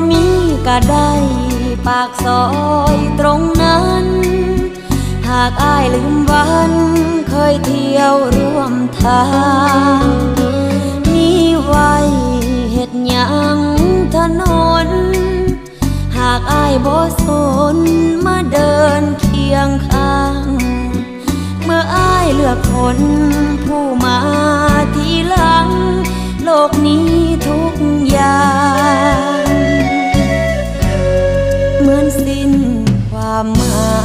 มีก็ได้ปากซอยตรงนั้นหากอ้ายลืมวันเคยเที่ยวร่วมทางมีไว้เฮ็ดหยังถนนหากอ้ายบ่สนมาเดินเคียงข้างเมื่ออ้ายเลือกคนผู้มาทีหลังโลกนี้ทุกอย่างเหมือนสิ้นความหมาย